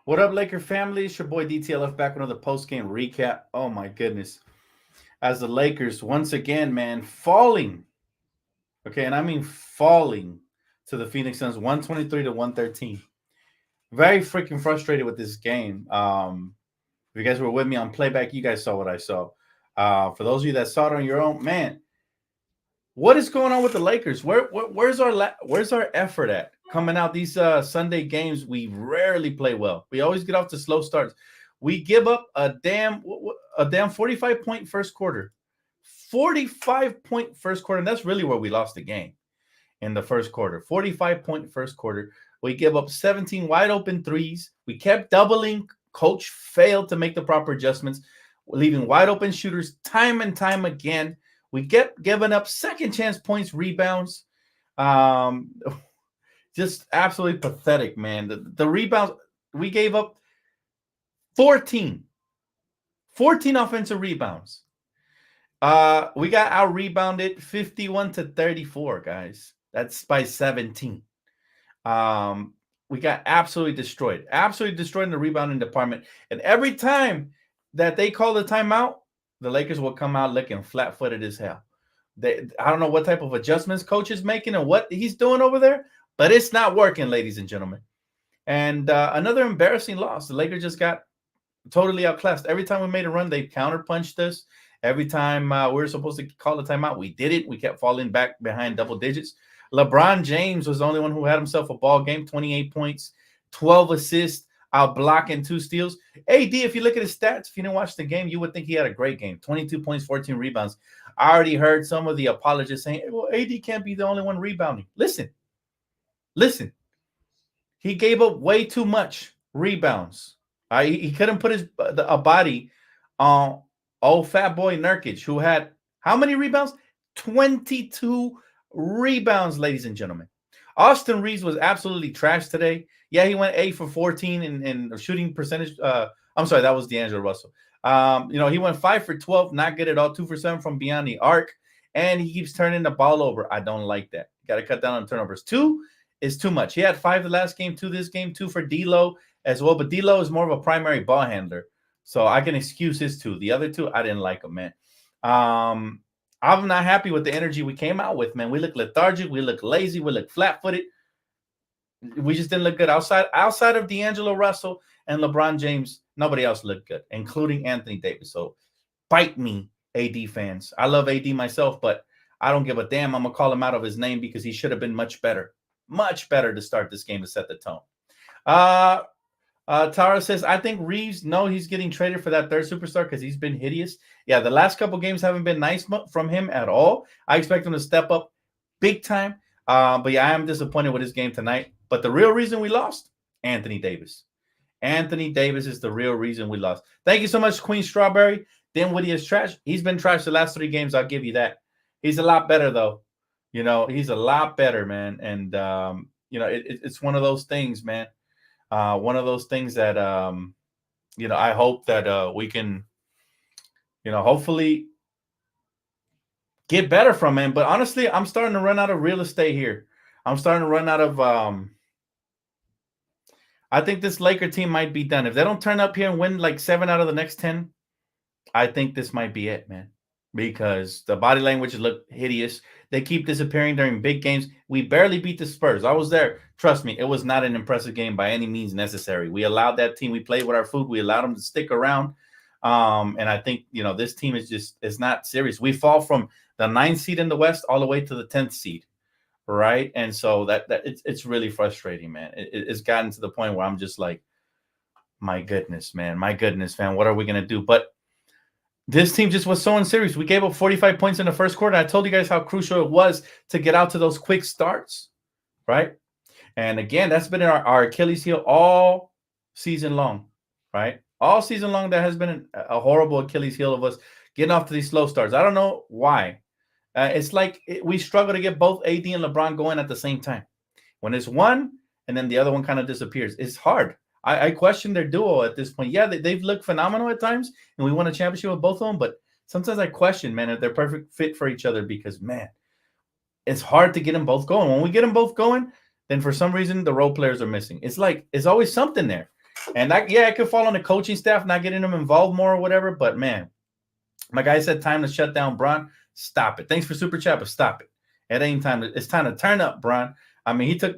What up, Laker family? It's your boy Dtlf back with another post-game recap. Oh my goodness. As the Lakers once again, man, falling. Okay, and I mean falling to the Phoenix Suns 123 to 113. Very freaking frustrated with this game. If you guys were with me on playback, you guys saw what I saw. For those of you that saw it on your own, man, what is going on with the Lakers? Where's our effort at? Coming out these Sunday games, we rarely play well. We always get off to slow starts. We give up a damn 45-point first quarter. 45-point first quarter. And that's really where we lost the game in the first quarter. 45-point first quarter. We give up 17 wide open threes. We kept doubling. Coach failed to make the proper adjustments, leaving wide open shooters time and time again. We kept giving up second chance points, rebounds. Just absolutely pathetic, man. The rebounds, we gave up 14 offensive rebounds. We got out rebounded 51 to 34, guys. That's by 17. We got absolutely destroyed in the rebounding department. And every time that they call the timeout, the Lakers will come out looking flat-footed as hell. I don't know what type of adjustments coach is making and what he's doing over there, but it's not working, ladies and gentlemen. And another embarrassing loss. The Lakers just got totally outclassed. Every time we made a run, they counterpunched us. Every time we were supposed to call the timeout, we did it. We kept falling back behind double digits. LeBron James was the only one who had himself a ball game, 28 points, 12 assists, out blocking 2 steals. AD, if you look at his stats, if you didn't watch the game, you would think he had a great game. 22 points, 14 rebounds. I already heard some of the apologists saying, well, AD can't be the only one rebounding. Listen. He gave up way too much rebounds. He couldn't put a body on old fat boy Nurkic, who had how many rebounds? 22 rebounds, ladies and gentlemen. Austin Reeves was absolutely trash today. Yeah, he went 8 for 14 in shooting percentage. I'm sorry, that was D'Angelo Russell. He went 5 for 12, not good at all. 2 for 7 from beyond the arc, and he keeps turning the ball over. I don't like that. Got to cut down on turnovers. 2 is too much. He had 5 the last game, 2 this game, 2 for D'Lo as well. But D'Lo is more of a primary ball handler, so I can excuse his 2. The other 2, I didn't like them, man. I'm not happy with the energy we came out with, man. We look lethargic. We look lazy. We look flat-footed. We just didn't look good. Outside of D'Angelo Russell and LeBron James, nobody else looked good, including Anthony Davis. So bite me, AD fans. I love AD myself, but I don't give a damn. I'm going to call him out of his name because he should have been much better to start this game to set the tone. Tara says, I think Reeves, no, he's getting traded for that third superstar because he's been hideous. Yeah, the last couple games haven't been nice from him at all. I expect him to step up big time. But yeah, I am disappointed with his game tonight. But the real reason we lost, Anthony Davis. Anthony Davis is the real reason we lost. Thank you so much, Queen Strawberry. Dinwiddie is trash. He's been trash the last 3 games. I'll give you that. He's a lot better, though. He's a lot better, man. And, it's one of those things, man. One of those things that, I hope that we can, hopefully get better from him. But honestly, I'm starting to run out of real estate here. I'm starting to run out of I think this Laker team might be done. If they don't turn up here and win like 7 out of the next 10, I think this might be it, man. Because the body language look hideous. They keep disappearing during big games. We barely beat the Spurs. I was there. Trust me, it was not an impressive game by any means necessary. We allowed that team. We played with our food. We allowed them to stick around. And I think, this team is not serious. We fall from the 9th seed in the West all the way to the 10th seed. Right. And so it's really frustrating, man. It's gotten to the point where I'm just like, my goodness, man. What are we going to do? But this team just was so unserious. We gave up 45 points in the first quarter. I told you guys how crucial it was to get out to those quick starts. Right. And again, that's been our Achilles heel all season long. Right. All season long, that has been a horrible Achilles heel of us getting off to these slow starts. I don't know why. It's like we struggle to get both AD and LeBron going at the same time. When it's one and then the other one kind of disappears, it's hard. I question their duo at this point. Yeah, they've looked phenomenal at times, and we won a championship with both of them. But sometimes I question, man, if they're perfect fit for each other because, man, it's hard to get them both going. When we get them both going, then for some reason the role players are missing. It's like it's always something there. And that, yeah, it could fall on the coaching staff not getting them involved more or whatever. But man, my guy said time to shut down Bron. Stop it. Thanks for super chat, but stop it. It ain't time to. It's time to turn up, Bron. I mean, he took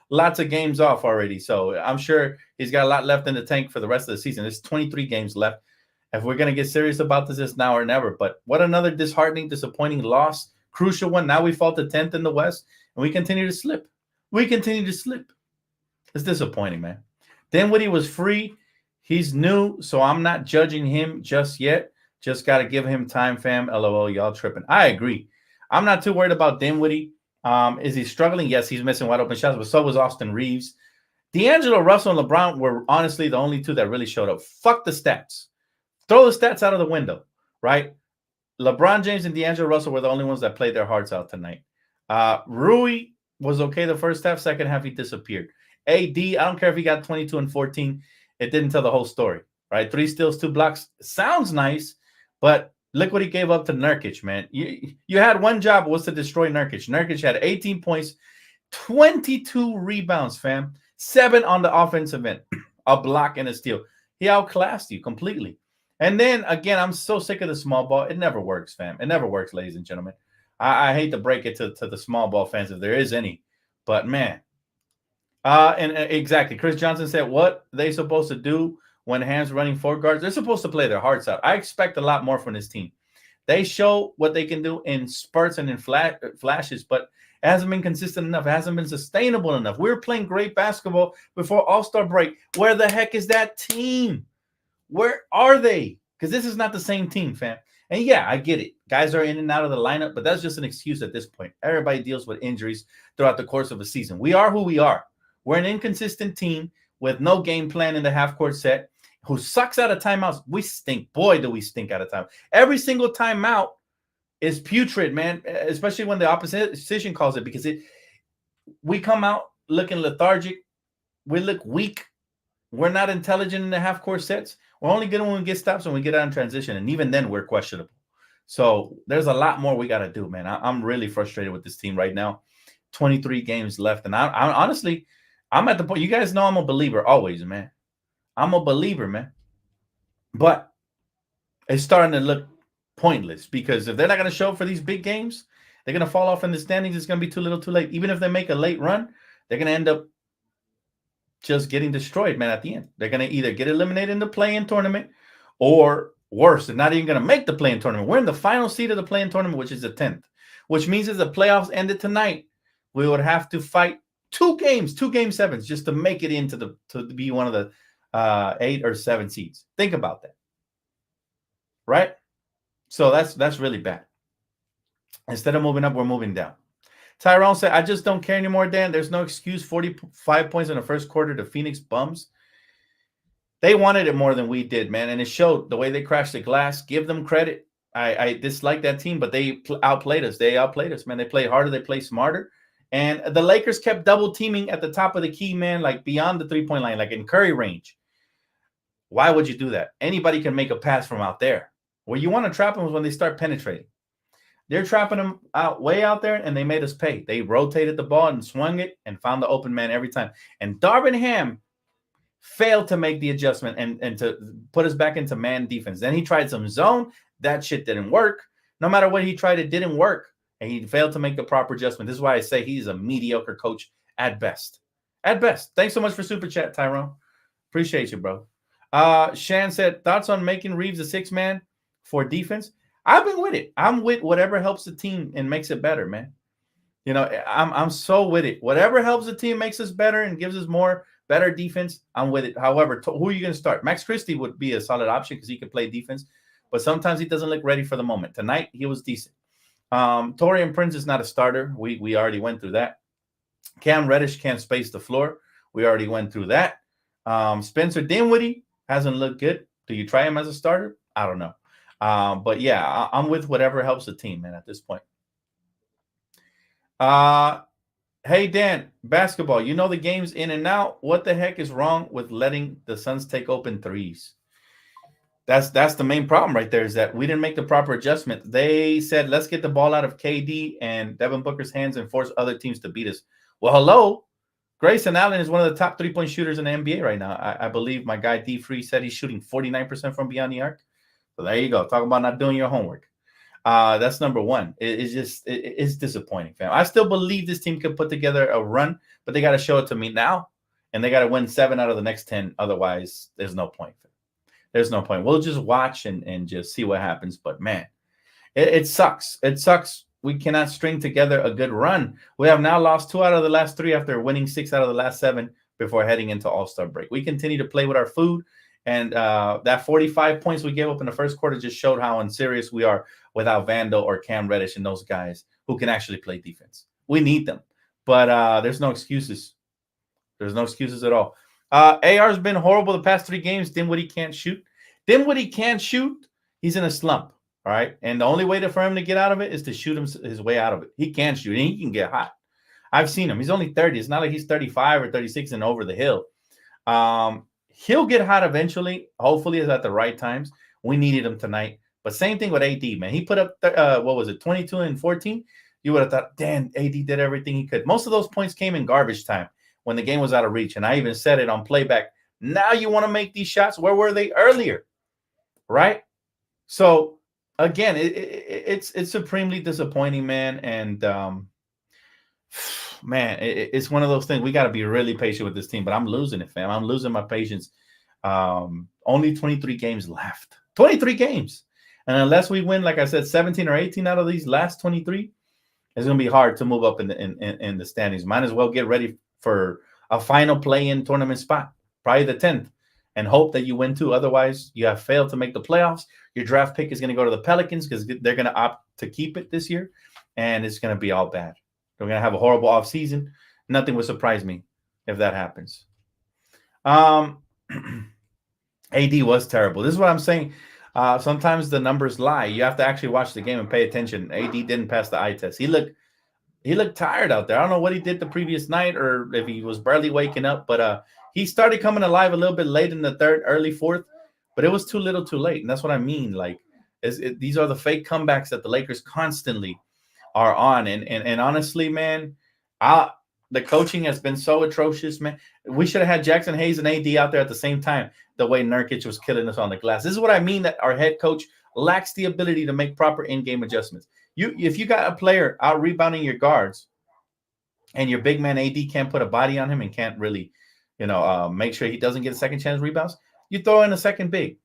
lots of games off already, so I'm sure he's got a lot left in the tank for the rest of the season. There's 23 games left. If we're gonna get serious about this, it's now or never. But what another disheartening, disappointing loss. Crucial one. Now we fall to 10th in the West, and we continue to slip. We continue to slip. It's disappointing, man. Dinwiddie was free. He's new, so I'm not judging him just yet. Just got to give him time, fam. LOL, y'all tripping. I agree. I'm not too worried about Dinwiddie. Is he struggling? Yes, he's missing wide open shots, but so was Austin Reeves. D'Angelo Russell and LeBron were honestly the only two that really showed up. Fuck the stats. Throw the stats out of the window, right? LeBron James and D'Angelo Russell were the only ones that played their hearts out tonight. Rui was okay the first half. Second half, he disappeared. AD, I don't care if he got 22 and 14. It didn't tell the whole story, right? 3 steals, 2 blocks. Sounds nice, but look what he gave up to Nurkic, man. You had one job, was to destroy Nurkic. Nurkic had 18 points, 22 rebounds, fam. 7 on the offensive end, a block and a steal. He outclassed you completely. And then, again, I'm so sick of the small ball. It never works, fam. It never works, ladies and gentlemen. I hate to break it to the small ball fans if there is any. But, man. And exactly. Chris Johnson said, what they supposed to do when hands running 4 guards? They're supposed to play their hearts out. I expect a lot more from this team. They show what they can do in spurts and in flashes, but it hasn't been consistent enough. It hasn't been sustainable enough. We were playing great basketball before All-Star break. Where the heck is that team? Where are they? Because this is not the same team, fam. And yeah, I get it. Guys are in and out of the lineup, but that's just an excuse at this point. Everybody deals with injuries throughout the course of a season. We are who we are. We're an inconsistent team with no game plan in the half-court set who sucks out of timeouts. We stink. Boy, do we stink out of time. Every single timeout is putrid, man, especially when the opposition calls it, because we come out looking lethargic. We look weak. We're not intelligent in the half-court sets. We're only good when we get stops when we get out in transition, and even then we're questionable. So there's a lot more we got to do, man. I'm really frustrated with this team right now. 23 games left, and I honestly, I'm at the point. You guys know I'm a believer always, man. I'm a believer, man. But it's starting to look pointless because if they're not going to show up for these big games, they're going to fall off in the standings. It's going to be too little too late. Even if they make a late run, they're going to end up just getting destroyed, man, at the end. They're going to either get eliminated in the play-in tournament or worse, they're not even going to make the play-in tournament. We're in the final seed of the play-in tournament, which is the 10th, which means if the playoffs ended tonight, we would have to fight 2 game 7s just to make it into to be one of the 8 or 7 seeds. Think about that, right? So that's really bad. Instead of moving up, we're moving down. Tyrone said, I just don't care anymore, Dan. There's no excuse. 45 points in the first quarter to Phoenix bums. They wanted it more than we did, man, and it showed the way they crashed the glass. Give them credit. I dislike that team, but they outplayed us. They outplayed us, man. They played harder. They played smarter. And the Lakers kept double teaming at the top of the key, man, like beyond the 3-point line, like in Curry range. Why would you do that? Anybody can make a pass from out there. Where you want to trap them is when they start penetrating. They're trapping them way out there, and they made us pay. They rotated the ball and swung it and found the open man every time. And Darvin Ham failed to make the adjustment and to put us back into man defense. Then he tried some zone. That shit didn't work. No matter what he tried, it didn't work. And he failed to make the proper adjustment. This is why I say he's a mediocre coach at best. At best. Thanks so much for Super Chat, Tyrone. Appreciate you, bro. Shan said, thoughts on making Reeves a 6-man for defense? I've been with it. I'm with whatever helps the team and makes it better, man. You know, I'm so with it. Whatever helps the team, makes us better and gives us better defense, I'm with it. However, who are you going to start? Max Christie would be a solid option because he can play defense, but sometimes he doesn't look ready for the moment. Tonight, he was decent. Torian Prince is not a starter. We already went through that. Cam Reddish can't space the floor. We already went through that. Spencer Dinwiddie hasn't looked good. Do you try him as a starter? I don't know. But yeah, I'm with whatever helps the team, man, at this point. Hey, Dan, basketball, you know the game's in and out. What the heck is wrong with letting the Suns take open threes? That's the main problem right there, is that we didn't make the proper adjustment. They said, let's get the ball out of KD and Devin Booker's hands and force other teams to beat us. Well, hello. Grayson Allen is one of the top 3-point shooters in the NBA right now. I believe my guy D3 said he's shooting 49% from beyond the arc. So there you go. Talk about not doing your homework. That's number one. It's disappointing, fam. I still believe this team could put together a run, but they got to show it to me now, and they got to win 7 out of the next 10. Otherwise, there's no point. There's no point. We'll just watch and just see what happens. But man, it sucks. It sucks. We cannot string together a good run. We have now lost 2 out of the last 3 after winning 6 out of the last 7 before heading into All-Star break. We continue to play with our food, and that 45 points we gave up in the first quarter just showed how unserious we are without Vandal or Cam Reddish and those guys who can actually play defense. We need them, but there's no excuses. There's no excuses at all. AR's been horrible the past 3 games. Dinwiddie can't shoot. Dinwiddie can't shoot. He's in a slump. All right. And the only way for him to get out of it is to shoot his way out of it. He can shoot and he can get hot. I've seen him. He's only 30. It's not like he's 35 or 36 and over the hill. He'll get hot eventually. Hopefully it's at the right times. We needed him tonight. But same thing with AD, man. He put up, 22 and 14? You would have thought, damn, AD did everything he could. Most of those points came in garbage time when the game was out of reach. And I even said it on playback. Now you want to make these shots. Where were they earlier? Right? So, again, it's supremely disappointing, man. And, man, it's one of those things. We got to be really patient with this team. But I'm losing it, fam. I'm losing my patience. Only 23 games left. 23 games. And unless we win, like I said, 17 or 18 out of these last 23, it's going to be hard to move up in the standings. Might as well get ready for a final play-in tournament spot, probably the 10th, and hope that you win too. Otherwise, you have failed to make the playoffs. Your draft pick is going to go to the Pelicans because they're going to opt to keep it this year, and it's going to be all bad. They're going to have a horrible offseason. Nothing would surprise me if that happens. AD was terrible. This is what I'm saying. Sometimes the numbers lie. You have to actually watch the game and pay attention. AD didn't pass the eye test. He looked tired out there. I don't know what he did the previous night or if he was barely waking up, but he started coming alive a little bit late in the third, early fourth, but it was too little too late. And that's what I mean. Like, these are the fake comebacks that the Lakers constantly are on. And honestly, man, the coaching has been so atrocious, man. We should have had Jackson Hayes and AD out there at the same time, the way Nurkic was killing us on the glass. This is what I mean, that our head coach lacks the ability to make proper in-game adjustments. If you got a player out rebounding your guards and your big man AD can't put a body on him and can't really, make sure he doesn't get a second chance rebounds, you throw in a second big.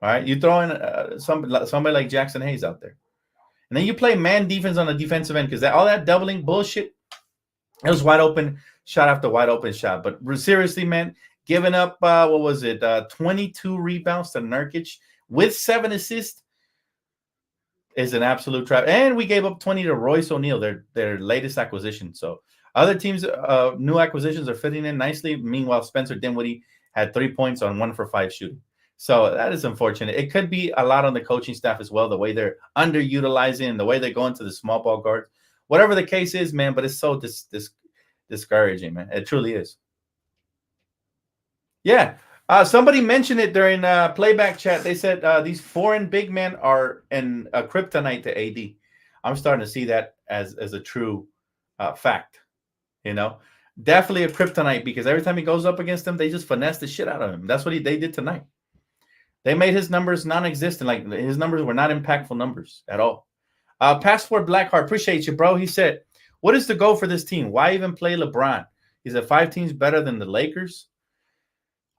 All right? You throw in somebody like Jackson Hayes out there. And then you play man defense on the defensive end because all that doubling bullshit, it was wide open shot after wide open shot. But seriously, man, giving up, 22 rebounds to Nurkic with 7 assists is an absolute trap. And we gave up 20 to Royce O'Neal, their latest acquisition. So other teams' new acquisitions are fitting in nicely. Meanwhile, Spencer Dinwiddie had 3 points on 1 for 5 shooting. So that is unfortunate. It could be a lot on the coaching staff as well, the way they're underutilizing, the way they're going to the small ball guards. Whatever the case is, man, but it's so discouraging, man. It truly is. Yeah. Somebody mentioned it during playback chat. They said these foreign big men are a kryptonite to AD. I'm starting to see that as a true fact. Definitely a kryptonite, because every time he goes up against them, they just finesse the shit out of him. That's what they did tonight. They made his numbers non-existent. Like, his numbers were not impactful numbers at all. Passport Blackheart, appreciate you, bro. He said, what is the goal for this team? Why even play LeBron? He said 5 teams better than the Lakers.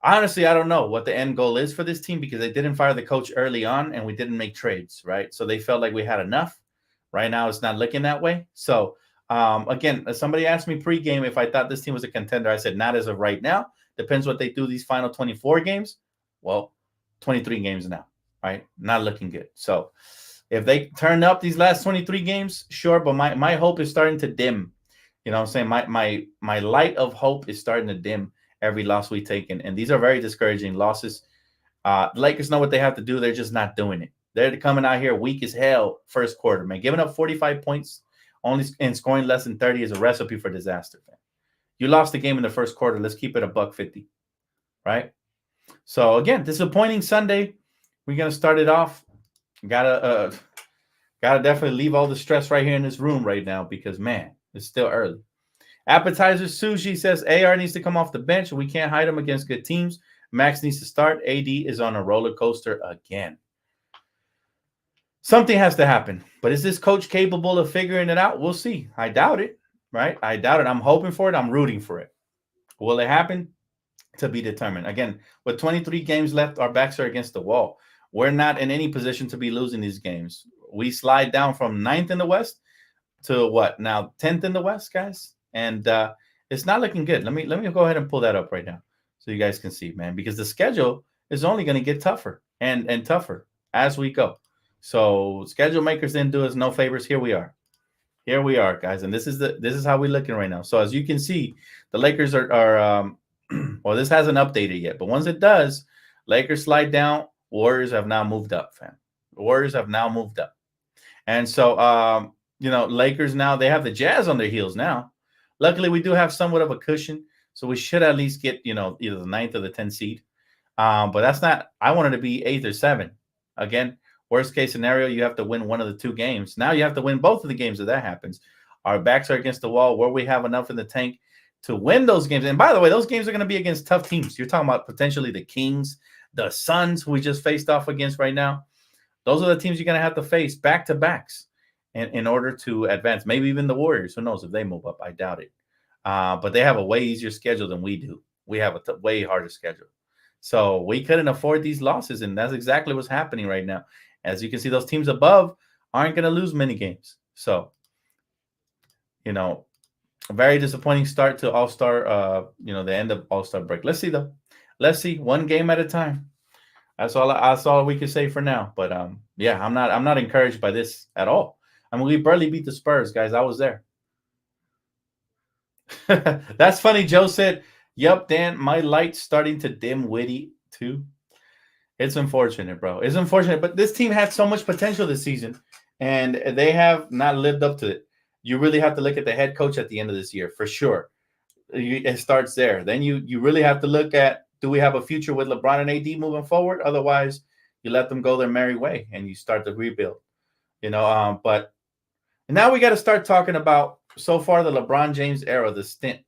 Honestly, I don't know what the end goal is for this team, because they didn't fire the coach early on and we didn't make trades, right? So they felt like we had enough. Right now, it's not looking that way. So, again, somebody asked me pregame if I thought this team was a contender. I said, not as of right now. Depends what they do these final 24 games. Well, 23 games now, right? Not looking good. So if they turn up these last 23 games, sure, but my hope is starting to dim. You know what I'm saying? My light of hope is starting to dim every loss we take. And these are very discouraging losses. The Lakers know what they have to do. They're just not doing it. They're coming out here weak as hell first quarter, man. Giving up 45 points only and scoring less than 30 is a recipe for disaster, man. You lost the game in the first quarter. Let's keep it $150, right? So, again, disappointing Sunday. We're going to start it off. Gotta definitely leave all the stress right here in this room right now because, man, it's still early. Appetizer Sushi says AR needs to come off the bench. We can't hide him against good teams. Max needs to start. AD is on a roller coaster again. Something has to happen. But is this coach capable of figuring it out? We'll see. I doubt it, right? I doubt it. I'm hoping for it. I'm rooting for it. Will it happen? To be determined. Again, with 23 games left, our backs are against the wall. We're not in any position to be losing these games. We slide down from 9th in the West to what now 10th in the West, guys, and it's not looking good. Let me go ahead and pull that up right now so you guys can see, man, because the schedule is only going to get tougher and tougher as we go. So schedule makers didn't do us no favors. Here we are, guys, and this is how we're looking right now. So as you can see, the Lakers are well, this hasn't updated yet, but once it does, Lakers slide down. Warriors have now moved up, fam. Warriors have now moved up. And so, Lakers now, they have the Jazz on their heels now. Luckily, we do have somewhat of a cushion, so we should at least get, either the 9th or the 10th seed. But that's not, I wanted to be 8th or 7th. Again, worst case scenario, you have to win one of the 2 games. Now you have to win both of the games if that happens. Our backs are against the wall where we have enough in the tank to win those games. And by the way, those games are going to be against tough teams. You're talking about potentially the Kings, the Suns, who we just faced off against right now. Those are the teams you're going to have to face back-to-backs in order to advance. Maybe even the Warriors. Who knows if they move up? I doubt it. But they have a way easier schedule than we do. We have a way harder schedule. So we couldn't afford these losses, and that's exactly what's happening right now. As you can see, those teams above aren't going to lose many games. So, a very disappointing start to All-Star, the end of All-Star break. Let's see, though. Let's see, one game at a time. That's all we can say for now. But I'm not encouraged by this at all. I mean, we barely beat the Spurs, guys. I was there. That's funny. Joe said, "Yep, Dan, my light's starting to dim witty too." It's unfortunate, bro. It's unfortunate, but this team had so much potential this season, and they have not lived up to it. You really have to look at the head coach at the end of this year, for sure. It starts there. Then you really have to look at, do we have a future with LeBron and AD moving forward? Otherwise, you let them go their merry way and you start to rebuild. But now we got to start talking about, so far, the LeBron James era, the stint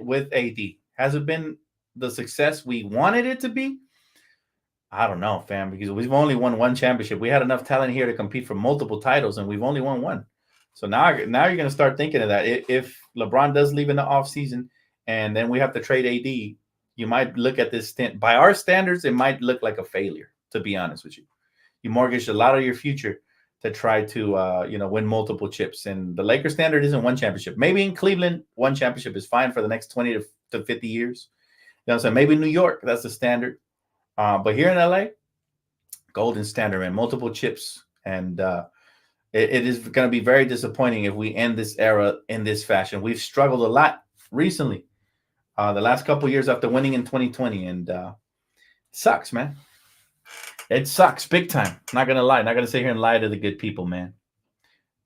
with AD. Has it been the success we wanted it to be? I don't know, fam, because we've only won one championship. We had enough talent here to compete for multiple titles, and we've only won one. So now you're going to start thinking of that. If LeBron does leave in the offseason and then we have to trade AD, you might look at this stint. By our standards, it might look like a failure, to be honest with you. You mortgaged a lot of your future to try to, win multiple chips. And the Lakers standard isn't one championship. Maybe in Cleveland, one championship is fine for the next 20 to 50 years. You know what I'm saying? Maybe New York, that's the standard. But here in LA, golden standard, man, multiple chips. And it is going to be very disappointing if we end this era in this fashion. We've struggled a lot recently, the last couple of years after winning in 2020. And it sucks, man. It sucks big time. I'm not going to lie. I'm not going to sit here and lie to the good people, man.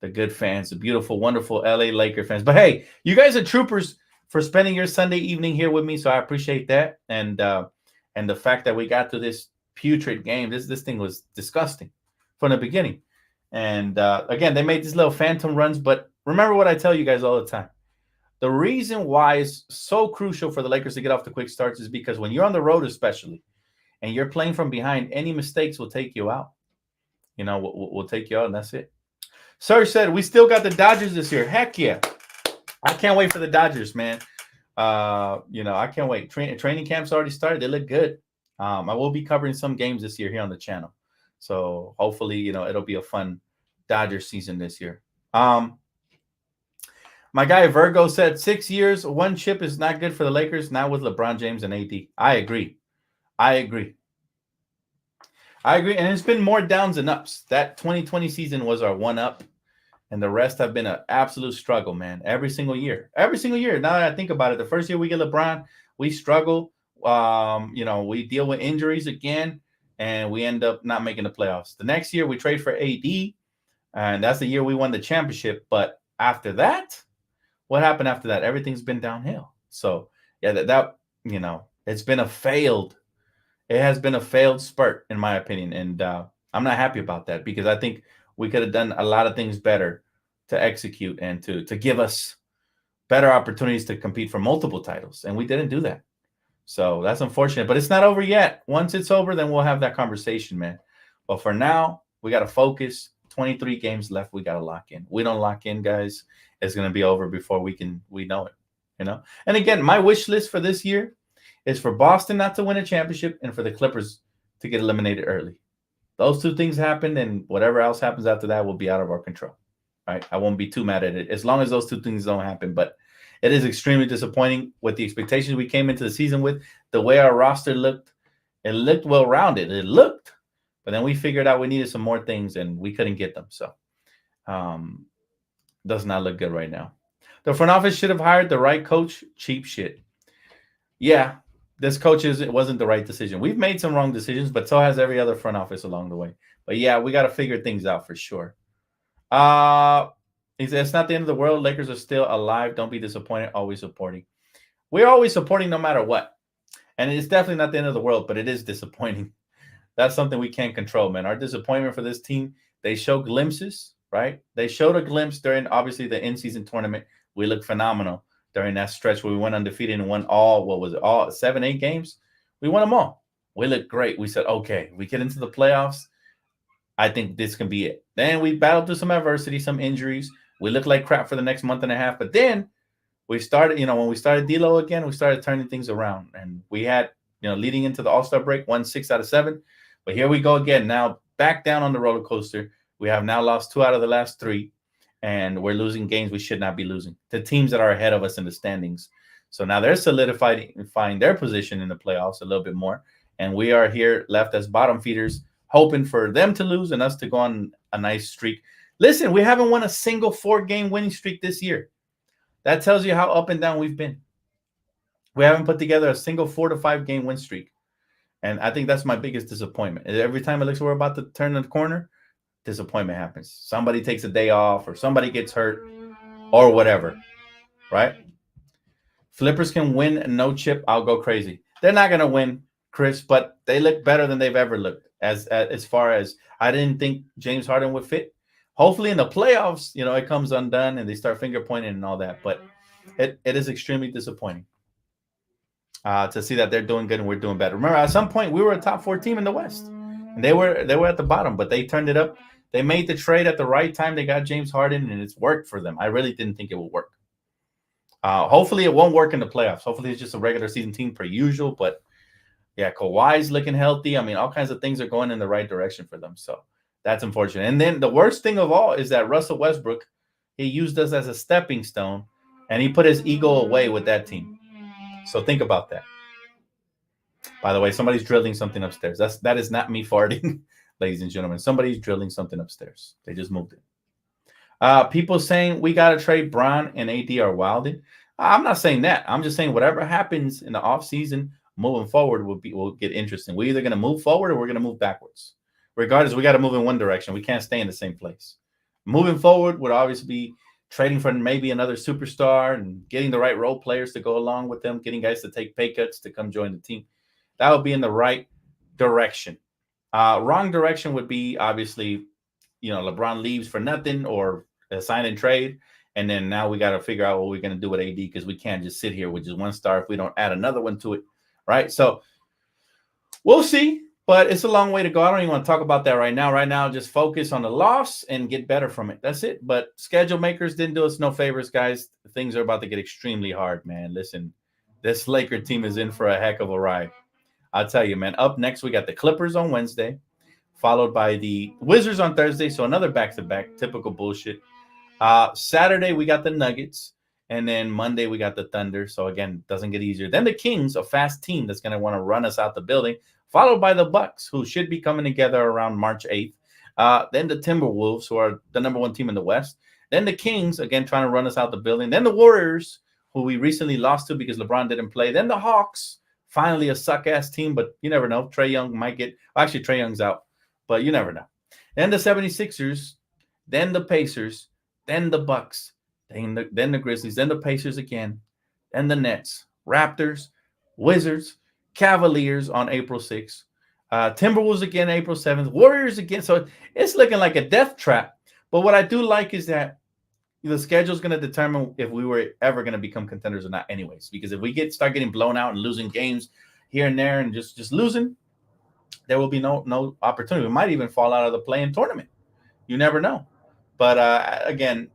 The good fans, the beautiful, wonderful LA Laker fans. But hey, you guys are troopers for spending your Sunday evening here with me. So I appreciate that. And the fact that we got to this putrid game, this thing was disgusting from the beginning. And again, they made these little phantom runs. But remember what I tell you guys all the time. The reason why it's so crucial for the Lakers to get off the quick starts is because when you're on the road, especially, and you're playing from behind, any mistakes will take you out. We'll take you out, and that's it. Serge said, we still got the Dodgers this year. Heck yeah. I can't wait for the Dodgers, man. I can't wait. Training camp's already started. They look good. I will be covering some games this year here on the channel. So hopefully, it'll be a fun Dodgers season this year. My guy Virgo said 6 years, one chip is not good for the Lakers, not with LeBron James and AD. I agree. And it's been more downs than ups. That 2020 season was our one up, and the rest have been an absolute struggle, man. Every single year. Now that I think about it, the first year we get LeBron, we struggle. We deal with injuries again, and we end up not making the playoffs. The next year we trade for AD, and that's the year we won the championship. But after that, what happened after that? Everything's been downhill. So yeah, it has been a failed spurt, in my opinion. And I'm not happy about that, because I think we could have done a lot of things better to execute and to give us better opportunities to compete for multiple titles, and we didn't do that. So that's unfortunate, but it's not over yet. Once it's over, then we'll have that conversation, man. But for now, we got to focus. 23 games left. We got to lock in. We don't lock in, guys, it's going to be over before we know it, you know? And again, my wish list for this year is for Boston not to win a championship and for the Clippers to get eliminated early. Those two things happen, and whatever else happens after that will be out of our control. Right? I won't be too mad at it as long as those two things don't happen. But it is extremely disappointing with the expectations we came into the season with. The way our roster looked, it looked well rounded. It looked, but then we figured out we needed some more things, and we couldn't get them. So, does not look good right now. The front office should have hired the right coach. Cheap shit. Yeah, this coach it wasn't the right decision. We've made some wrong decisions, but so has every other front office along the way. But yeah, we got to figure things out for sure. He says it's not the end of the world. Lakers are still alive. Don't be disappointed. Always supporting. We're always supporting no matter what. And it's definitely not the end of the world, but it is disappointing. That's something we can't control, man. Our disappointment for this team, they show glimpses, right? They showed a glimpse during, obviously, the in-season tournament. We looked phenomenal during that stretch where we went undefeated and won all 7, 8 games? We won them all. We looked great. We said, okay, we get into the playoffs. I think this can be it. Then we battled through some adversity, some injuries. We looked like crap for the next month and a half. But then we started, when we started D'Lo again, we started turning things around. And we had, leading into the All-Star break, won 6 out of 7. But here we go again. Now back down on the roller coaster. We have now lost 2 out of the last 3. And we're losing games we should not be losing to teams that are ahead of us in the standings. So now they're solidifying their position in the playoffs a little bit more. And we are here left as bottom feeders, hoping for them to lose and us to go on a nice streak. Listen, we haven't won a single 4-game winning streak this year. That tells you how up and down we've been. We haven't put together a single 4 to 5 game win streak. And I think that's my biggest disappointment. Every time it looks like we're about to turn the corner, disappointment happens. Somebody takes a day off or somebody gets hurt or whatever, right? Flippers can win no chip. I'll go crazy. They're not going to win, Chris, but they look better than they've ever looked. As far as I didn't think James Harden would fit. Hopefully in the playoffs, it comes undone and they start finger pointing and all that. But it is extremely disappointing to see that they're doing good and we're doing better. Remember, at some point we were a top 4 team in the West, and they were at the bottom, but they turned it up. They made the trade at the right time. They got James Harden, and it's worked for them. I really didn't think it would work. Hopefully it won't work in the playoffs. Hopefully it's just a regular season team per usual. But yeah, Kawhi's looking healthy. I mean, all kinds of things are going in the right direction for them. So that's unfortunate. And then the worst thing of all is that Russell Westbrook, he used us as a stepping stone, and he put his ego away with that team. So think about that. By the way, somebody's drilling something upstairs. That is not me farting, ladies and gentlemen. Somebody's drilling something upstairs. They just moved it. People saying we got to trade Bron and AD are wilding. I'm not saying that. I'm just saying whatever happens in the offseason moving forward will get interesting. We're either going to move forward or we're going to move backwards. Regardless, we got to move in one direction. We can't stay in the same place. Moving forward would obviously be trading for maybe another superstar and getting the right role players to go along with them, getting guys to take pay cuts to come join the team. That would be in the right direction. Wrong direction would be obviously, LeBron leaves for nothing or a sign and trade. And then now we got to figure out what we're going to do with AD because we can't just sit here with just one star if we don't add another one to it. Right. So we'll see. But it's a long way to go. I don't even want to talk about that right now. Right now, just focus on the loss and get better from it. That's it. But schedule makers didn't do us no favors, guys. Things are about to get extremely hard, man. Listen, this Laker team is in for a heck of a ride. I'll tell you, man. Up next, we got the Clippers on Wednesday, followed by the Wizards on Thursday. So another back-to-back, typical bullshit. Saturday, we got the Nuggets. And then Monday, we got the Thunder. So, again, doesn't get easier. Then the Kings, a fast team that's going to want to run us out the building, followed by the Bucks, who should be coming together around March 8th. Then the Timberwolves, who are the number 1 team in the West. Then the Kings, again, trying to run us out the building. Then the Warriors, who we recently lost to because LeBron didn't play. Then the Hawks, finally a suck-ass team, but you never know. Trae Young might get – actually, Trae Young's out, but you never know. Then the 76ers, then the Pacers, then the Bucks, then the Grizzlies, then the Pacers again, then the Nets, Raptors, Wizards, Cavaliers on April 6th, Timberwolves again April 7th, Warriors again. So it's looking like a death trap. But what I do like is that the schedule is going to determine if we were ever going to become contenders or not, anyways. Because if we start getting blown out and losing games here and there and just losing, there will be no opportunity. We might even fall out of the play-in tournament. You never know. But again,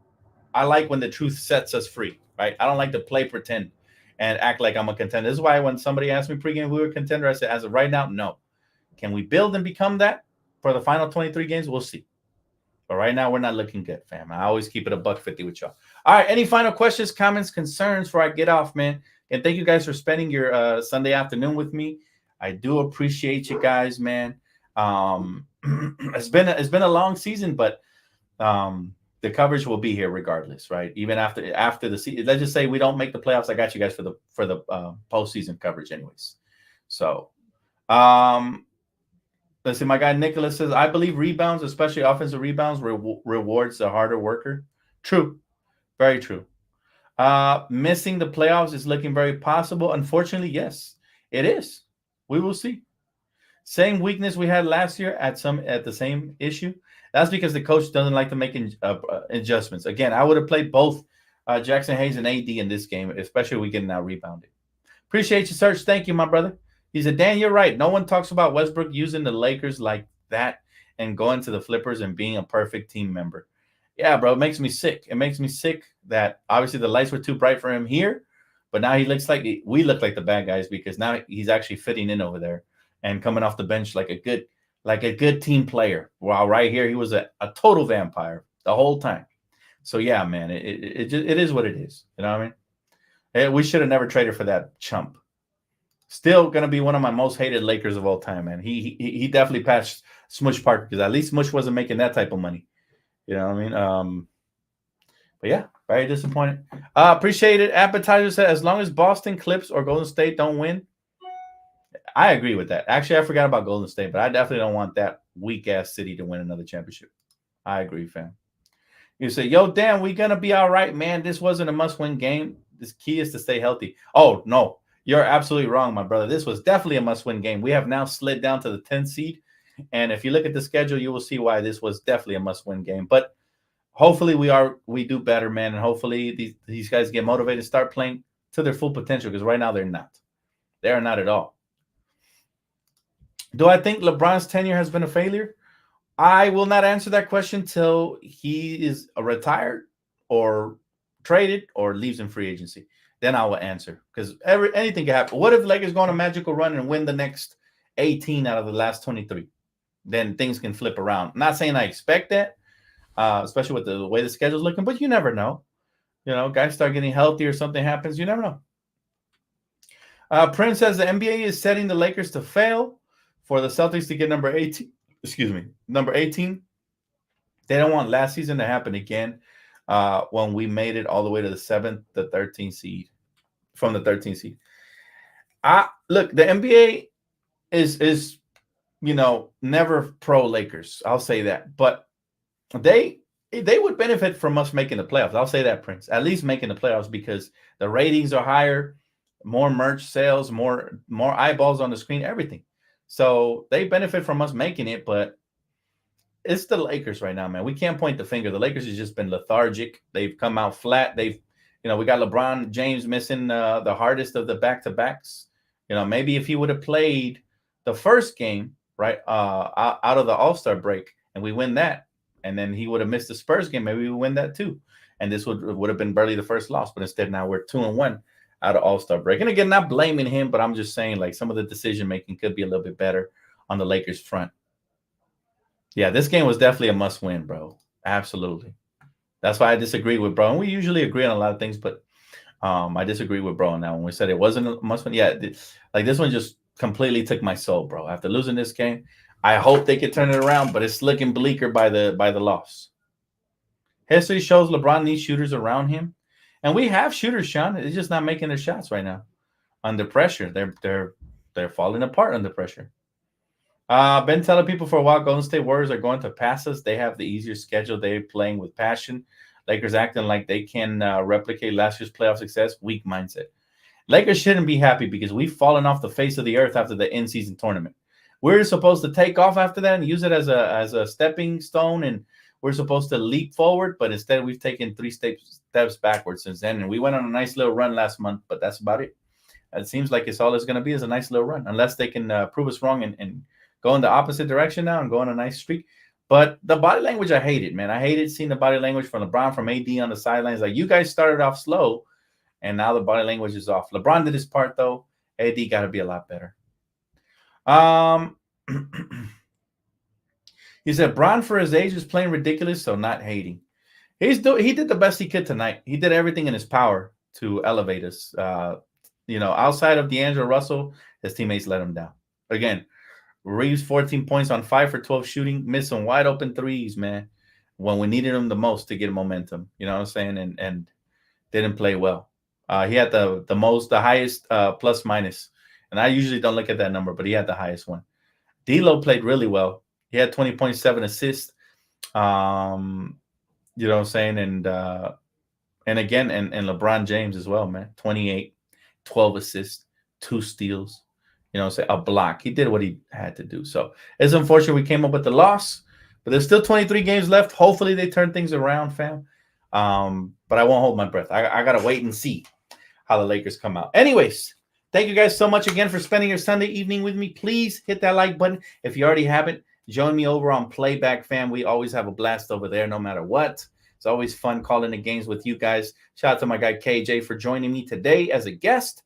I like when the truth sets us free, right? I don't like to play pretend and act like I'm a contender. This is why when somebody asked me pregame if we were a contender, I said, as of right now, no. Can we build and become that for the final 23 games? We'll see. But right now, we're not looking good, fam. I always keep it $1.50 with y'all. All right, any final questions, comments, concerns before I get off, man? And thank you guys for spending your Sunday afternoon with me. I do appreciate you guys, man. It's been a long season, but the coverage will be here regardless, right? Even after the season, let's just say we don't make the playoffs, I got you guys for the postseason coverage, anyways. So, let's see. My guy Nicholas says, I believe rebounds, especially offensive rebounds, rewards the harder worker. True, very true. Missing the playoffs is looking very possible. Unfortunately, yes, it is. We will see. Same weakness we had last year at the same issue. That's because the coach doesn't like to make adjustments. Again, I would have played both Jackson Hayes and AD in this game, especially if we get now rebounded. Appreciate you, Serge. Thank you, my brother. He said, Dan, you're right. No one talks about Westbrook using the Lakers like that and going to the flippers and being a perfect team member. Yeah, bro, it makes me sick. It makes me sick that obviously the lights were too bright for him here, but now we look like the bad guys because now he's actually fitting in over there and coming off the bench like a good team player. While right here he was a total vampire the whole time. So yeah, man, it is what it is. You know what I mean? We should have never traded for that chump. Still going to be one of my most hated Lakers of all time, man. He definitely passed Smush Parker because at least Smush wasn't making that type of money. You know what I mean? But yeah, very disappointed. Appreciate it. Appetizer said, as long as Boston, Clips, or Golden State don't win, I agree with that. Actually, I forgot about Golden State, but I definitely don't want that weak-ass city to win another championship. I agree, fam. You say, yo, Dan, we going to be all right, man. This wasn't a must-win game. This key is to stay healthy. Oh, no. You're absolutely wrong, my brother. This was definitely a must-win game. We have now slid down to the 10th seed. And if you look at the schedule, you will see why this was definitely a must-win game. But hopefully we do better, man. And hopefully these guys get motivated, start playing to their full potential, because right now they're not. They are not at all. Do I think LeBron's tenure has been a failure? I will not answer that question till he is retired or traded or leaves in free agency. Then I will answer, because anything can happen. What if Lakers go on a magical run and win the next 18 out of the last 23? Then things can flip around. I'm not saying I expect that, especially with the way the schedule's looking, but you never know. You know, guys start getting healthy or something happens. You never know. Prince says the NBA is setting the Lakers to fail for the Celtics to get number 18. Excuse me, number 18. They don't want last season to happen again. When we made it all the way to the 7th, the 13th seed, from the 13th seed. Look, the NBA is never pro Lakers. I'll say that, but they would benefit from us making the playoffs. I'll say that, Prince, at least making the playoffs, because the ratings are higher, more merch sales, more eyeballs on the screen, everything. So they benefit from us making it, but it's the Lakers right now, man. We can't point the finger. The Lakers has just been lethargic. They've come out flat. We got LeBron James missing the hardest of the back-to-backs. Maybe if he would have played the first game, right, out of the All-Star break, and we win that, and then he would have missed the Spurs game, maybe we win that too. And this would have been barely the first loss, but instead now we're 2-1 out of All-Star break. And again, not blaming him, but I'm just saying, like, some of the decision-making could be a little bit better on the Lakers front. Yeah, this game was definitely a must-win, bro. Absolutely. That's why I disagree with bro. And we usually agree on a lot of things, but I disagree with bro on that. When we said it wasn't a must-win, like this one just completely took my soul, bro. After losing this game, I hope they could turn it around, but it's looking bleaker by the loss. History shows LeBron needs shooters around him, and we have shooters, Sean. It's just not making their shots right now under pressure. They're falling apart under pressure. Been telling people for a while, Golden State Warriors are going to pass us. They have the easier schedule. They're playing with passion. Lakers acting like they can replicate last year's playoff success. Weak mindset. Lakers shouldn't be happy because we've fallen off the face of the earth after the in-season tournament. We're supposed to take off after that and use it as a stepping stone, and we're supposed to leap forward, but instead we've taken 3 steps backwards since then. And we went on a nice little run last month, but that's about it. It seems like it's all it's going to be is a nice little run, unless they can prove us wrong and go in the opposite direction now and go on a nice streak. But the body language, I hate it, man. I hated seeing the body language from LeBron, from AD on the sidelines. Like, you guys started off slow, and now the body language is off. LeBron did his part, though. AD got to be a lot better. He said, Bron, for his age, is playing ridiculous, so not hating. He did the best he could tonight. He did everything in his power to elevate us. Outside of D'Angelo Russell, his teammates let him down. Again, Reeves, 14 points on 5 for 12 shooting, missed some wide open threes, man, when we needed him the most to get momentum. You know what I'm saying? And didn't play well. He had the highest plus minus. And I usually don't look at that number, but he had the highest one. D'Lo played really well. He had 20.7 assists. You know what I'm saying? And again, and LeBron James as well, man. 28, 12 assists, 2 steals. You know what I'm saying? A block. He did what he had to do. So it's unfortunate we came up with the loss, but there's still 23 games left. Hopefully they turn things around, fam. But I won't hold my breath. I got to wait and see how the Lakers come out. Anyways, thank you guys so much again for spending your Sunday evening with me. Please hit that like button. If you already haven't, join me over on Playback, fam. We always have a blast over there no matter what. It's always fun calling the games with you guys. Shout out to my guy KJ for joining me today as a guest.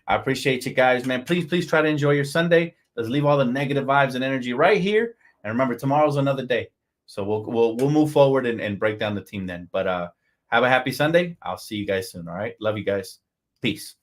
I appreciate you guys, man. Please try to enjoy your Sunday. Let's leave all the negative vibes and energy right here. And remember, tomorrow's another day. So we'll move forward and break down the team then. But have a happy Sunday. I'll see you guys soon, all right? Love you guys. Peace.